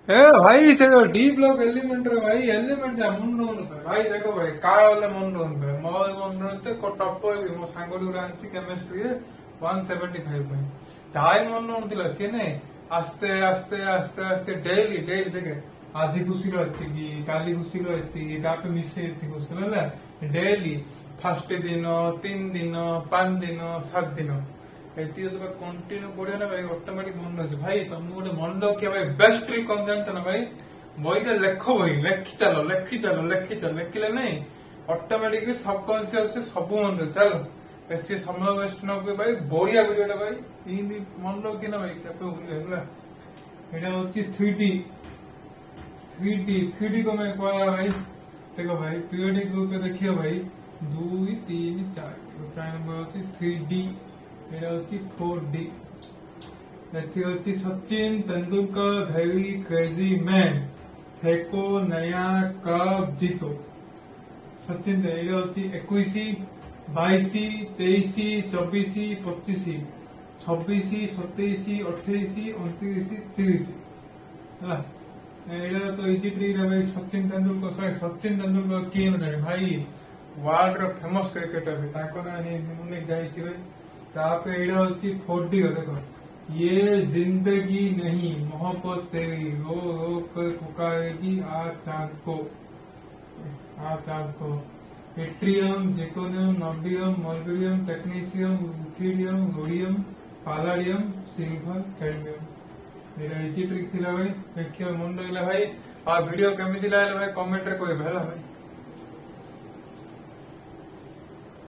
ए भाई से जो डी ब्लॉक एलिमेंट रे भाई एलिमेंट जा मुंडो पे भाई देखो भाई का वाले मुंडो पे मुंडो ते को टॉपर भी मो सांगोडी रांची केमिस्ट्री 175 पे ताई मुंडो थिला से ने आस्ते आस्ते आस्ते आस्ते डेली डेली देखे आज खुशी एति काली खुशी एति तापे मिसे एति खुशी ना डेली फर्स्ट दिन 3 दिन 5 दिन 7 दिन ଏତିକି ଯେତେବେଳେ କଣ୍ଟିନ୍ୟୁ ପଢିବ ନା ଭାଇ ଅଟୋମେଟିକ ମନେ ଅଛି ଭାଇ ତମକୁ ଗୋଟେ ମନେ ରଖିବା ଭାଇ ବେଷ୍ଟ ଟ୍ରିକ୍ କଣ ଜାଣିଛ ନା ଭାଇ ବହିଟା ଲେଖ ବହି ଲେଖି ଚାଲ ଲେଖିଲେ ନାଇଁ ଅଟୋମେଟିକ ସବକନସିୟସ ସବୁ ମନେ ଚାଲ ବେଶୀ ସମୟ ୱେଷ୍ଟ ନ କରି ଭାଇ ବଢିଆ ଭିଡିଓଟା ଭାଇ ଏମିତି ମନେ ରଖି ନା ଭାଇ କେବେ ଭୁଲି ହେଲା ଏଇଟା ହଉଛି 3D କଣ ପାଇଁ କୁହାଗଲା ଭାଇ ଦେଖ ଭାଇ ପିରିୟଡିକ ଗ୍ରୁପ ଦେଖିବ ଭାଇ 2 3 4 ନମ୍ବର ହଉଛି 3D मेरा होती 4D ऐसी होती Sachin Tendulkar very crazy man phaco नया कप जीतो सचिन एरा होती 21 22 23 24 25 26 27 28 29 30 ହେଲା एरा तो इजी ट्रिक है भाई सचिन तेंदुलकर किए न जाने भाई वर्ल्ड रो फेमस क्रिकेटर है ताको ना मुने गाइची भाई तापे एड़ा होची 4D देखो ये जिंदगी नहीं मोहब्बत तेरी रो रो कर पुकारेगी आ चांद को yttrium zirconium niobium molybdenum technetium ruthenium rhodium palladium silver cadmium मेरा इजी ट्रिक थिला भाई देखियो मन लगे भाई आ वीडियो केमिति लागला भाई कमेंट रे कहबे हला भाई।